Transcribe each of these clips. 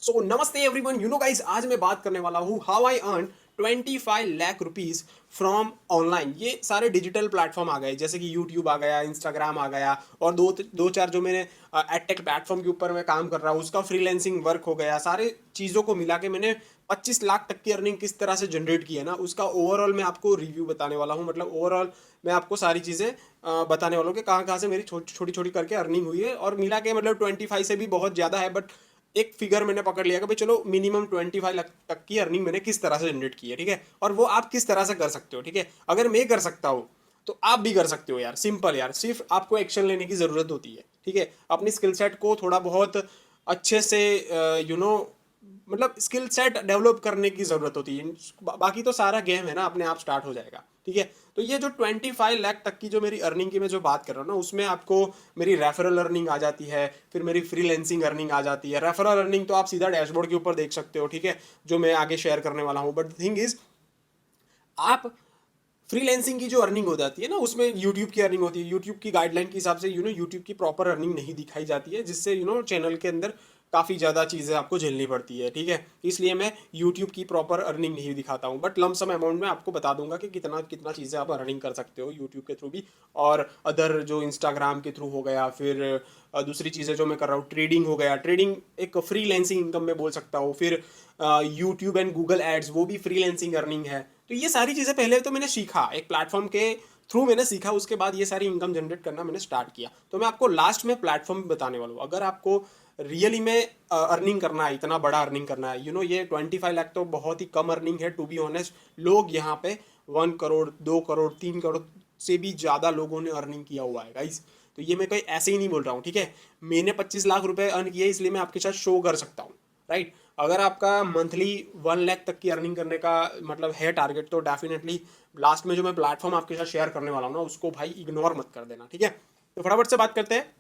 सो नमस्ते everyone, you know guys, आज मैं बात करने वाला हूँ how I earn 25 lakh rupees from online. ये सारे डिजिटल प्लेटफॉर्म आ गए, जैसे कि यूट्यूब आ गया, इंस्टाग्राम आ गया, और दो चार जो मैंने एडटेक प्लेटफॉर्म के ऊपर मैं काम कर रहा हूँ उसका फ्रीलैंसिंग वर्क हो गया। सारे चीज़ों को मिला के मैंने 25 लाख तक की अर्निंग किस तरह से जनरेट की है ना, उसका ओवरऑल मैं आपको रिव्यू बताने वाला हूँ। मतलब ओवरऑल मैं आपको सारी चीज़ें बताने वाला हूँ कि कहाँ कहाँ से मेरी छोटी छोटी करके अर्निंग हुई है, और मिला के मतलब 25 से भी बहुत ज़्यादा है, बट एक फिगर मैंने पकड़ लिया कि भाई चलो मिनिमम 25 लाख तक की अर्निंग मैंने किस तरह से जनरेट की है। ठीक है, और वो आप किस तरह से कर सकते हो। ठीक है, अगर मैं कर सकता हूँ तो आप भी कर सकते हो यार। सिंपल यार, सिर्फ आपको एक्शन लेने की ज़रूरत होती है। ठीक है, अपनी स्किल सेट को थोड़ा बहुत अच्छे से मतलब स्किल सेट डेवलप करने की ज़रूरत होती है। बाकी तो सारा गेम है ना, अपने आप स्टार्ट हो जाएगा। ठीक है, तो ये जो 25 लाख तक की जो मेरी अर्निंग की मैं जो बात कर रहा हूँ ना, उसमें आपको मेरी रेफरल अर्निंग आ जाती है, फिर मेरी फ्रीलैंसिंग अर्निंग आ जाती है। रेफरल अर्निंग तो आप सीधा डैशबोर्ड के ऊपर देख सकते हो। ठीक है, जो मैं आगे शेयर करने वाला हूँ। बट थिंग इज, आप फ्रीलैंसिंग की जो अर्निंग हो जाती है ना, उसमें यूट्यूब की अर्निंग होती है। यूट्यूब की गाइडलाइन के हिसाब से यूट्यूब की प्रॉपर अर्निंग नहीं दिखाई जाती है, जिससे चैनल के अंदर काफ़ी ज़्यादा चीज़ें आपको झेलनी पड़ती है। ठीक है, इसलिए मैं यूट्यूब की प्रॉपर अर्निंग नहीं दिखाता हूँ, बट लमसम अमाउंट में आपको बता दूंगा कि कितना कितना चीज़ें आप अर्निंग कर सकते हो यूट्यूब के थ्रू भी, और अदर जो इंस्टाग्राम के थ्रू हो गया, फिर दूसरी चीज़ें जो मैं कर रहा हूँ, ट्रेडिंग हो गया। ट्रेडिंग एक फ्रीलैंसिंग इनकम में बोल सकता हूँ। फिर यूट्यूब एंड गूगल एड्स, वो भी फ्रीलैंसिंग अर्निंग है। तो ये सारी चीज़ें पहले तो मैंने सीखा, एक प्लेटफॉर्म के थ्रू मैंने सीखा, उसके बाद ये सारी इनकम जनरेट करना मैंने स्टार्ट किया। तो मैं आपको लास्ट में प्लेटफॉर्म बताने वाला हूँ। अगर आपको रियली में अर्निंग करना है, इतना बड़ा अर्निंग करना है, ये 25 लाख तो बहुत ही कम अर्निंग है टू बी ऑनेस्ट। लोग यहाँ पे 1 करोड़, 2 करोड़, 3 करोड़ से भी ज़्यादा लोगों ने अर्निंग किया हुआ है गाइस। तो ये मैं कोई ऐसे ही नहीं बोल रहा हूँ। ठीक है, मैंने 25 लाख रुपए अर्न किए, इसलिए मैं आपके साथ शो कर सकता हूँ। राइट, अगर आपका मंथली 1 लाख तक की अर्निंग करने का मतलब है टारगेट, तो डेफिनेटली लास्ट में जो मैं प्लेटफॉर्म आपके साथ शेयर करने वाला हूँ ना, उसको भाई इग्नोर मत कर देना। ठीक है, तो फटाफट से बात करते हैं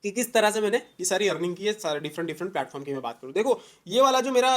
कि किस तरह से मैंने ये सारी अर्निंग की है, सारे डिफरेंट डिफरेंट प्लेटफॉर्म की मैं बात करूँ। देखो, ये वाला जो मेरा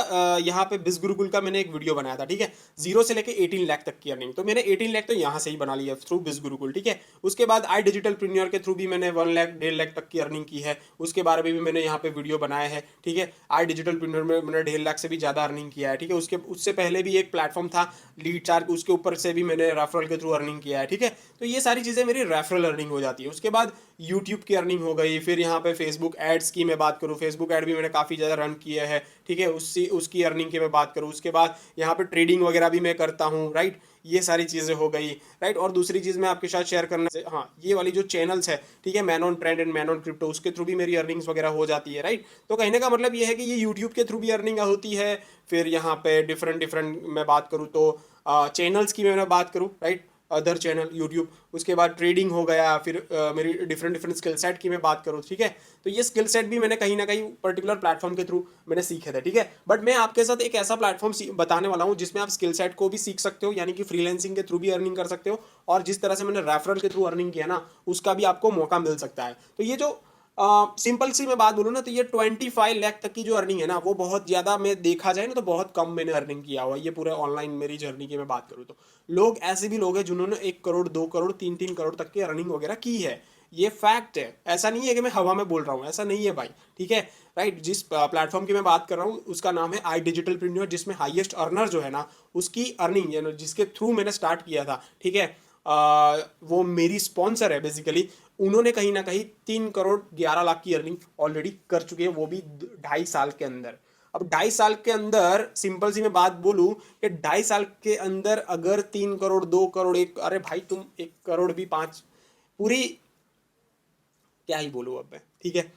यहाँ पे बिज गुरुकुल का मैंने एक वीडियो बनाया था। ठीक है, 0 से लेके 18 लाख तक की अर्निंग, तो मैंने 18 लाख तो यहाँ से ही बना लिया थ्रू बिज गुरुकुल। ठीक है, उसके बाद आई डिजिटल प्रीमियर के थ्रू भी मैंने 1 लाख 1.5 लाख तक की अर्निंग की है, उसके बारे में भी मैंने यहाँ पे वीडियो बनाया है। ठीक है, आई डिजिटल प्रीमियर में मैंने 1.5 लाख से भी ज़्यादा अर्निंग किया है। ठीक है, उससे पहले भी एक प्लेटफॉर्म था लीड चार्ज, उसके ऊपर से भी मैंने रेफरल के थ्रू अर्निंग किया है। ठीक है, तो ये सारी चीज़ें मेरी रेफरल अर्निंग हो जाती है। उसके बाद यूट्यूब की अर्निंग हो गई। फिर यहाँ पे फेसबुक एड्स की मैं बात करूँ, फेसबुक ऐड भी मैंने काफ़ी ज़्यादा रन किया है। ठीक है, उसकी अर्निंग की मैं बात करूँ। उसके बाद यहाँ पे ट्रेडिंग वगैरह भी मैं करता हूँ। राइट, ये सारी चीज़ें हो गई। राइट, और दूसरी चीज़ मैं आपके साथ शेयर करना से, हाँ, ये वाली जो चैनल्स है, ठीक है, man on trend and man on crypto, उसके थ्रू भी मेरी अर्निंग्स वगैरह हो जाती है। राइट, तो कहने का मतलब ये है कि ये यूट्यूब के थ्रू भी अर्निंग होती है। फिर यहाँ पे डिफरेंट डिफरेंट मैं बात करूँ तो चैनल्स की मैं बात करूँ, राइट, अदर चैनल यूट्यूब, उसके बाद ट्रेडिंग हो गया। फिर मेरी डिफरेंट डिफरेंट स्किल सेट की मैं बात करूँ। ठीक है, तो ये स्किल सेट भी मैंने कहीं ना कहीं पर्टिकुलर प्लेटफॉर्म के थ्रू मैंने सीखे थे। ठीक है, बट मैं आपके साथ एक ऐसा प्लेटफॉर्म बताने वाला हूँ जिसमें आप स्किल सेट को भी सीख सकते हो, यानी कि फ्रीलैंसिंग के थ्रू भी अर्निंग कर सकते हो, और जिस तरह से मैंने रेफरल के थ्रू अर्निंग किया ना, उसका भी आपको मौका मिल सकता है। तो ये जो सिंपल सी मैं बात बोलूँ ना, तो ये 25 लाख तक की जो अर्निंग है ना, वो बहुत ज़्यादा, मैं देखा जाए ना तो बहुत कम मैंने अर्निंग किया हुआ है। ये पूरे ऑनलाइन मेरी जर्नी की मैं बात करूँ तो लोग ऐसे भी लोग हैं जिन्होंने 1 करोड़, 2 करोड़, 3-3 करोड़ तक की अर्निंग वगैरह की है। ये फैक्ट है, ऐसा नहीं है कि मैं हवा में बोल रहा हूँ, ऐसा नहीं है भाई। ठीक है, राइट, जिस प्लेटफॉर्म की मैं बात कर रहा हूँ उसका नाम है आई डिजिटल प्रीमियर, जिसमें हाईएस्ट अर्नर जो है ना, उसकी अर्निंग जिसके थ्रू मैंने स्टार्ट किया था। ठीक है, वो मेरी स्पॉन्सर है बेसिकली। उन्होंने कहीं ना कहीं 3 करोड़ 11 लाख की अर्निंग ऑलरेडी कर चुके हैं, वो भी 2.5 साल के अंदर। अब 2.5 साल के अंदर, सिंपल सी मैं बात बोलूं कि 2.5 साल के अंदर अगर 3 करोड़, 2 करोड़, एक, अरे भाई तुम 1 करोड़ भी, पांच, पूरी, क्या ही बोलूँ अब मैं। ठीक है,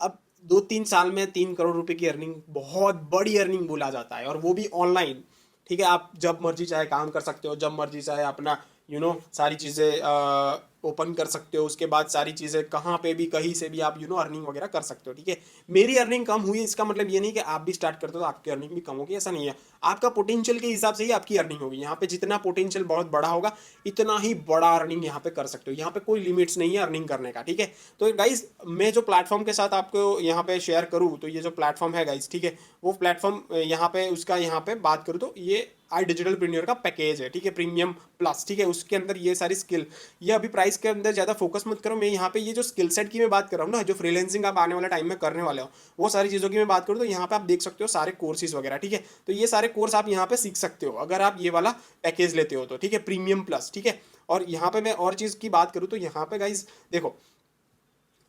अब 2-3 साल में 3 करोड़ रुपए की अर्निंग बहुत बड़ी अर्निंग बोला जाता है, और वो भी ऑनलाइन। ठीक है, आप जब मर्जी चाहे काम कर सकते हो, जब मर्जी चाहे अपना सारी चीज़ें ओपन कर सकते हो। उसके बाद सारी चीज़ें कहाँ पे भी, कहीं से भी आप अर्निंग वगैरह कर सकते हो। ठीक है, मेरी अर्निंग कम हुई, इसका मतलब ये नहीं कि आप भी स्टार्ट करते हो तो आपकी अर्निंग भी कम होगी, ऐसा नहीं है। आपका पोटेंशियल के हिसाब से ही आपकी अर्निंग होगी। यहाँ पे जितना पोटेंशियल बहुत बड़ा होगा, इतना ही बड़ा अर्निंग यहाँ पे कर सकते हो। यहाँ पे कोई लिमिट्स नहीं है अर्निंग करने का। ठीक है, तो गाइज, मैं जो प्लेटफॉर्म के साथ आपको यहाँ पे शेयर करूँ, तो ये जो प्लेटफॉर्म है गाइज, ठीक है, वो प्लेटफॉर्म यहाँ पे, उसका यहाँ पे बात करूँ तो ये आई डिजिटल प्रीमियर का पैकेज है, ठीक है, प्रीमियम प्लस, ठीक है, उसके अंदर ये सारी स्किल, ये अभी प्राइस के अंदर ज़्यादा फोकस मत करो। मैं यहाँ पे ये जो स्किल सेट की मैं बात कर रहा हूँ ना, जो फ्रीलांसिंग आप आने वाला टाइम में करने वाले हो, वो सारी चीज़ों की मैं बात करूँ तो यहाँ पे आप देख सकते हो सारे कोर्सेज वगैरह, ठीक है। तो ये सारे कोर्स आप यहाँ पे सीख सकते हो अगर आप ये वाला पैकेज लेते हो तो, ठीक है, प्रीमियम प्लस, ठीक है। और यहाँ पे मैं और चीज़ की बात करूँ तो यहाँ पे गाइज देखो,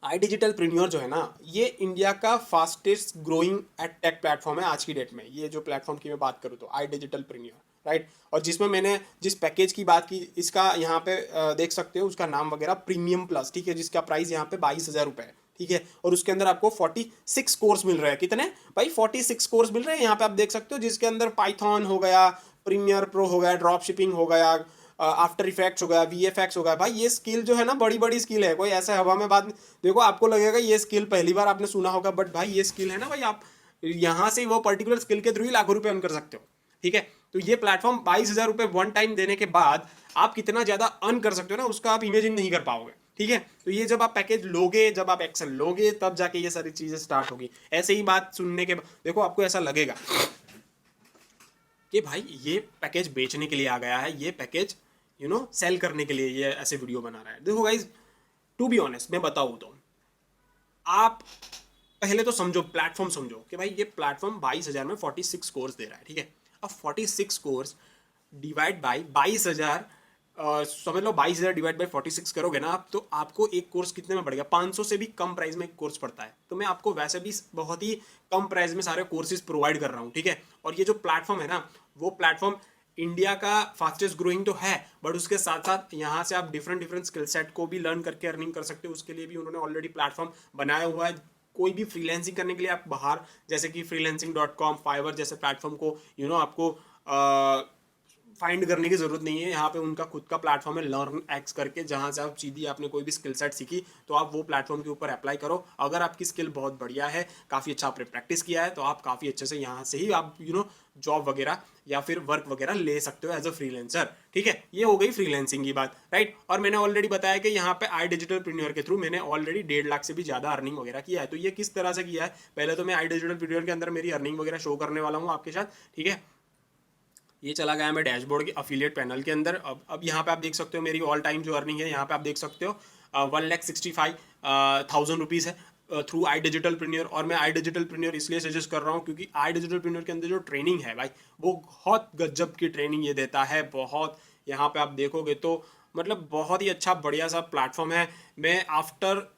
आई डिजिटल प्रीमियर जो है ना, ये इंडिया का fastest growing ed tech platform है आज की डेट में। ये जो प्लेटफॉर्म की मैं बात करूँ तो आई डिजिटल प्रीमियर, राइट। और जिसमें मैंने जिस पैकेज की बात की, इसका यहाँ पे देख सकते हो उसका नाम वगैरह प्रीमियम प्लस, ठीक है, जिसका प्राइस यहाँ पे 22,000 रुपये है, ठीक है। और उसके अंदर आपको 46 कोर्स मिल रहे हैं। कितने भाई? 46 कोर्स मिल रहे हैं यहाँ पे, आप देख सकते हो, जिसके अंदर पाइथन हो गया, प्रीमियर प्रो हो गया, ड्रॉप शिपिंग हो गया, आफ्टर इफेक्ट्स हो गया, VFX हो गया। भाई ये स्किल जो है ना, बड़ी बड़ी स्किल है, कोई ऐसे हवा में बात नहीं। देखो आपको लगेगा ये स्किल पहली बार आपने सुना होगा, बट भाई ये स्किल है ना भाई, आप यहाँ से वो पर्टिकुलर स्किल के थ्रू ही लाखों रुपए अर्न कर सकते हो, ठीक है। तो ये प्लेटफॉर्म 22,000 रुपये वन टाइम देने के बाद आप कितना ज़्यादा अर्न कर सकते हो ना, उसका आप इमेजिन नहीं कर पाओगे, ठीक है। तो ये जब आप पैकेज लोगे, जब आप एक्सेल लोगे, तब जाके ये सारी चीज़ें स्टार्ट होगी। ऐसे ही बात सुनने के बाद देखो आपको ऐसा लगेगा कि भाई ये पैकेज बेचने के लिए आ गया है, ये पैकेज सेल करने के लिए ये ऐसे वीडियो बना रहा है। देखो गाइज, टू बी ऑनेस्ट मैं बताऊँ तो, आप पहले तो समझो, प्लेटफॉर्म समझो कि भाई ये प्लेटफॉर्म 22,000 में 46 कोर्स दे रहा है, ठीक है। अब 46 कोर्स डिवाइड बाई 22,000, समझ लो 22,000 डिवाइड बाई 46 करोगे ना आप, तो आपको एक कोर्स कितने में पड़ेगा? 500 से भी कम प्राइस में एक कोर्स पड़ता है। तो मैं आपको वैसे भी बहुत ही कम प्राइस में सारे कोर्सेज प्रोवाइड कर रहा हूँ, ठीक है। और ये जो प्लेटफॉर्म है ना, वो प्लेटफॉर्म इंडिया का फास्टेस्ट ग्रोइंग तो है, बट उसके साथ साथ यहाँ से आप डिफरेंट डिफरेंट स्किल सेट को भी लर्न करके अर्निंग कर सकते हो। उसके लिए भी उन्होंने ऑलरेडी प्लेटफॉर्म बनाया हुआ है। कोई भी फ्रीलैंसिंग करने के लिए आप बाहर, जैसे कि freelancing.com, फाइवर जैसे प्लेटफॉर्म को आपको फाइंड करने की जरूरत नहीं है। यहाँ पे उनका खुद का प्लेटफॉर्म है लर्न एक्स करके, जहाँ से आप सीधी आपने कोई भी स्किल सेट सीखी तो आप वो प्लेटफॉर्म के ऊपर अप्लाई करो। अगर आपकी स्किल बहुत बढ़िया है, काफ़ी अच्छा आपने प्रैक्टिस किया है, तो आप काफ़ी अच्छे से यहाँ से ही आप जॉब वगैरह या फिर वर्क वगैरह ले सकते हो एज अ फ्रीलांसर, ठीक है। ये हो गई फ्रीलांसिंग की बात, राइट। और मैंने ऑलरेडी बताया कि यहाँ पे आई डिजिटल प्रीमियर के थ्रू मैंने ऑलरेडी 1.5 लाख से भी ज़्यादा अर्निंग वगैरह किया है। तो ये किस तरह से किया है, पहले तो मैं आई डिजिटल प्रीमियर के अंदर मेरी अर्निंग वगैरह शो करने वाला हूँ आपके साथ, ठीक है। ये चला गया मैं डैशबोर्ड के अफिलिएट पैनल के अंदर। अब यहाँ पे आप देख सकते हो मेरी ऑल टाइम जो अर्निंग है, यहाँ पे आप देख सकते हो 1,65,000 रुपीज़ है थ्रू आई डिजिटल प्रीमियर। और मैं आई डिजिटल प्रीमियर इसलिए सजेस्ट कर रहा हूँ क्योंकि आई डिजिटल प्रीमियर के अंदर जो ट्रेनिंग है भाई, वो बहुत गजब की ट्रेनिंग ये देता है, बहुत। यहाँ पे आप देखोगे तो मतलब बहुत ही अच्छा बढ़िया सा प्लेटफॉर्म है। मैं आफ्टर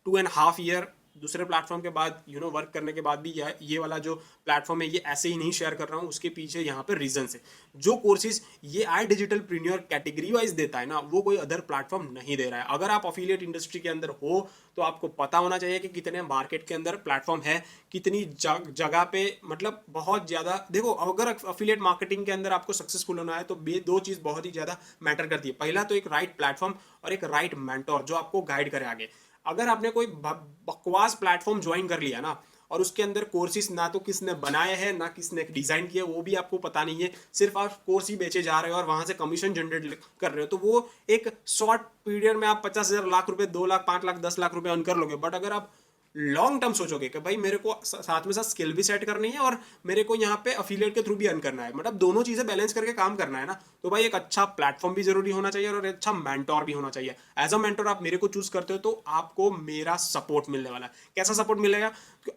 2.5 ईयर दूसरे प्लेटफॉर्म के बाद वर्क करने के बाद भी ये वाला जो प्लेटफॉर्म है ये ऐसे ही नहीं शेयर कर रहा हूँ। उसके पीछे यहाँ पे रीजन है, जो कोर्सेज ये आई डिजिटल प्रीमियर कैटेगरी वाइज देता है ना, वो कोई अदर प्लेटफॉर्म नहीं दे रहा है। अगर आप अफिलिएट इंडस्ट्री के अंदर हो तो आपको पता होना चाहिए कि कितने मार्केट के अंदर प्लेटफॉर्म है, कितनी जगह पे, मतलब बहुत ज़्यादा। देखो अगर अफिलिएट मार्केटिंग के अंदर आपको सक्सेसफुल होना है तो दो चीज़ बहुत ही ज़्यादा मैटर करती है। पहला तो एक राइट प्लेटफॉर्म और एक राइट मेंटोर जो आपको गाइड करे आगे। अगर आपने कोई बकवास प्लेटफॉर्म ज्वाइन कर लिया ना, और उसके अंदर कोर्सेज ना तो किसने बनाए हैं ना किसने डिज़ाइन किया, वो भी आपको पता नहीं है, सिर्फ आप कोर्स ही बेचे जा रहे हो और वहाँ से कमीशन जनरेट कर रहे हो, तो वो एक शॉर्ट पीरियड में आप 50,000 लाख रुपए, 2 लाख, 5 लाख, 10 लाख रुपए अर्न कर लोगे। बट अगर आप लॉन्ग टर्म सोचोगे कि भाई मेरे को साथ में साथ स्किल भी सेट करनी है और मेरे को यहाँ पे अफिलिएट के थ्रू भी अर्न करना है, मतलब दोनों चीज़ें बैलेंस करके काम करना है ना, तो भाई एक अच्छा प्लेटफॉर्म भी जरूरी होना चाहिए और अच्छा मेंटोर भी होना चाहिए। एज अ मेंटोर आप मेरे को चूज करते हो तो आपको मेरा सपोर्ट मिलने वाला है। कैसा सपोर्ट मिलेगा?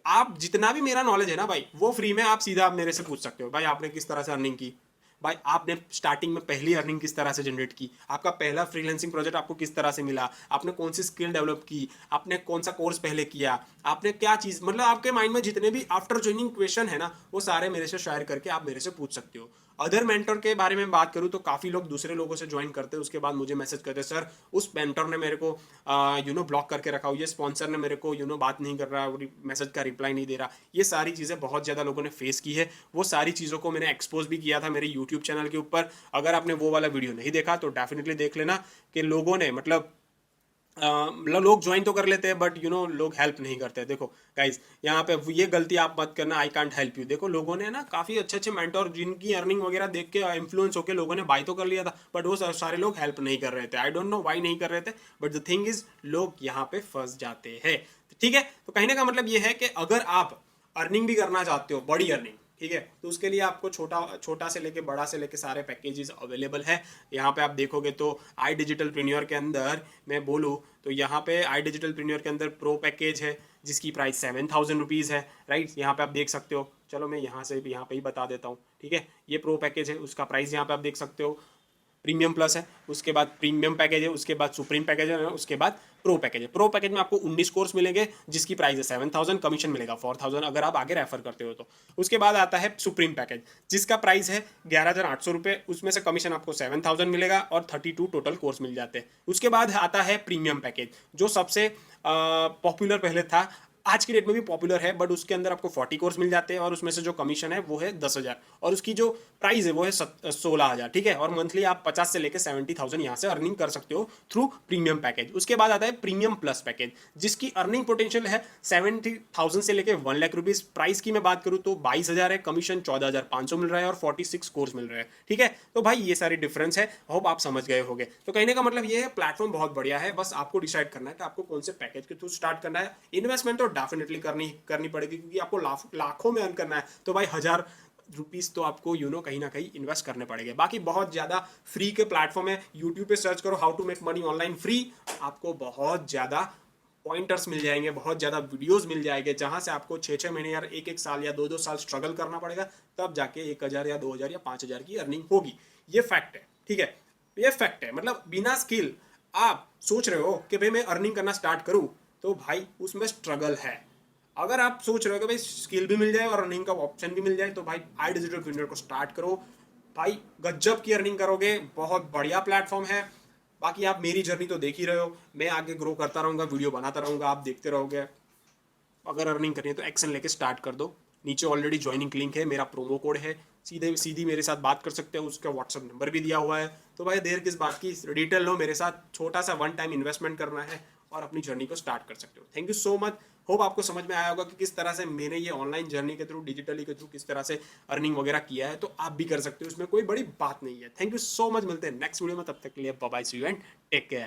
आप जितना भी मेरा नॉलेज है ना भाई, वो फ्री में आप सीधा आप मेरे से पूछ सकते हो, भाई आपने किस तरह से अर्निंग की, भाई आपने स्टार्टिंग में पहली अर्निंग किस तरह से जनरेट की, आपका पहला फ्रीलांसिंग प्रोजेक्ट आपको किस तरह से मिला, आपने कौन सी स्किल डेवलप की, आपने कौन सा कोर्स पहले किया, आपने क्या चीज़, मतलब आपके माइंड में जितने भी आफ्टर ज्वाइनिंग क्वेश्चन है ना, वो सारे मेरे से शेयर करके आप मेरे से पूछ सकते हो। अदर मेंटर के बारे में बात करूँ तो काफ़ी लोग दूसरे लोगों से ज्वाइन करते हैं, उसके बाद मुझे मैसेज करते हैं, सर उस मेंटर ने मेरे को ब्लॉक करके रखा हो, ये स्पॉन्सर ने मेरे को बात नहीं कर रहा, मैसेज का रिप्लाई नहीं दे रहा। ये सारी चीज़ें बहुत ज़्यादा लोगों ने फेस की है। वो सारी चीज़ों को मैंने एक्सपोज भी किया था मेरे यूट्यूब चैनल के ऊपर। अगर आपने वो वाला वीडियो नहीं देखा तो डेफिनेटली देख लेना कि लोगों ने मतलब लोग ज्वाइन तो कर लेते हैं बट लोग हेल्प नहीं करते। देखो गाइज, यहाँ पे ये गलती आप मत करना, आई कांट हेल्प यू। देखो लोगों ने ना काफ़ी अच्छे अच्छे मेंटोर जिनकी अर्निंग वगैरह देख के इन्फ्लुएंस होकर लोगों ने बाय तो कर लिया था, बट वो सारे लोग हेल्प नहीं कर रहे थे। आई डोंट नो वाई नहीं कर रहे थे, बट द थिंग इज लोग यहाँ पे फंस जाते हैं, ठीक है। तो कहने का मतलब ये है कि अगर आप अर्निंग भी करना चाहते हो, बड़ी अर्निंग, ठीक है। तो उसके लिए आपको छोटा छोटा से लेके बड़ा से लेके सारे पैकेजेस अवेलेबल है। यहाँ पे आप देखोगे तो आई डिजिटल प्रीमियर के अंदर मैं बोलूँ तो यहाँ पे आई डिजिटल प्रीमियर के अंदर प्रो पैकेज है जिसकी प्राइस 7,000 रुपीज़ है, राइट। यहाँ पे आप देख सकते हो, चलो मैं यहाँ से भी यहाँ पे ही बता देता हूँ, ठीक है। ये प्रो पैकेज है, उसका प्राइस यहाँ पे आप देख सकते हो। प्रीमियम प्लस है, उसके बाद प्रीमियम पैकेज है, उसके बाद सुप्रीम पैकेज है, उसके बाद प्रो पैकेज है। प्रो पैकेज में आपको 19 कोर्स मिलेंगे जिसकी प्राइस है 7,000, कमीशन मिलेगा 4,000 अगर आप आगे रेफर करते हो तो। उसके बाद आता है सुप्रीम पैकेज जिसका प्राइस है 11,800 रुपये, उसमें से कमीशन आपको 7,000 मिलेगा और 32 टोटल कोर्स मिल जाते हैं। उसके बाद आता है प्रीमियम पैकेज जो सबसे पॉपुलर पहले था, आज की डेट में भी पॉपुलर है, बट उसके अंदर आपको 40 कोर्स मिल जाते हैं और उसमें से जो कमीशन है वो है 10,000 और उसकी जो प्राइस है वो है 16,000, ठीक है। और मंथली आप 50 से लेकर 70,000 यहाँ से अर्निंग कर सकते हो थ्रू प्रीमियम पैकेज। उसके बाद आता है प्रीमियम प्लस पैकेज जिसकी अर्निंग पोटेंशियल है 70,000 से लेकर 1,00,000 रुपीज़। प्राइस की मैं बात करूँ तो 22,000 है, कमीशन 14,500 मिल रहा है और 46 कोर्स मिल रहे हैं, ठीक है। तो भाई ये सारी डिफरेंस है, होप आप समझ गए होंगे। तो कहने का मतलब ये है प्लेटफॉर्म बहुत बढ़िया है, बस आपको डिसाइड करना है कि आपको कौन से पैकेज के थ्रू स्टार्ट करना है। इन्वेस्टमेंट तो डेफिनेटली करनी पड़ेगी क्योंकि आपको लाखों में अर्न करना है, तो भाई 1,000 रुपीज़ तो आपको कहीं ना कहीं इन्वेस्ट करने पड़ेंगे। बाकी बहुत ज़्यादा फ्री के प्लेटफॉर्म है, यूट्यूब पे सर्च करो how to make money online free, आपको बहुत ज़्यादा पॉइंटर्स मिल जाएंगे, बहुत ज़्यादा वीडियोस मिल जाएंगे जहाँ से आपको 6-6 महीने या 1-1 साल या 2-2 साल स्ट्रगल करना पड़ेगा, तब जाके 1,000 या 2,000 या 5,000 की अर्निंग होगी। ये फैक्ट है, ठीक है, ये फैक्ट है। मतलब बिना स्किल आप सोच रहे हो कि भाई मैं अर्निंग करना स्टार्ट करूँ, तो भाई उसमें स्ट्रगल है। अगर आप सोच रहे हो कि भाई स्किल भी मिल जाए और अर्निंग का ऑप्शन भी मिल जाए, तो भाई आई डिजिटल प्रीमियर को स्टार्ट करो भाई, गजब की अर्निंग करोगे, बहुत बढ़िया प्लेटफॉर्म है। बाकी आप मेरी जर्नी तो देख ही रहे हो, मैं आगे ग्रो करता रहूँगा, वीडियो बनाता रहूँगा, आप देखते रहोगे। अगर अर्निंग करनी है तो एक्शन लेके स्टार्ट कर दो। नीचे ऑलरेडी ज्वाइनिंग लिंक है, मेरा प्रोमो कोड है, सीधे सीधी मेरे साथ बात कर सकते हो, उसका व्हाट्सअप नंबर भी दिया हुआ है। तो भाई देर किस बात की, डिटेल लो मेरे साथ, छोटा सा वन टाइम इन्वेस्टमेंट करना है और अपनी जर्नी को स्टार्ट कर सकते हो। Thank you so much. Hope आपको समझ में आया होगा कि किस तरह से मैंने ये ऑनलाइन जर्नी के थ्रू, डिजिटली के थ्रू किस तरह से अर्निंग वगैरह किया है, तो आप भी कर सकते हो, इसमें कोई बड़ी बात नहीं है। थैंक यू सो मच, मिलते हैं नेक्स्ट वीडियो में, तब तक के लिए bye bye, see you and take care.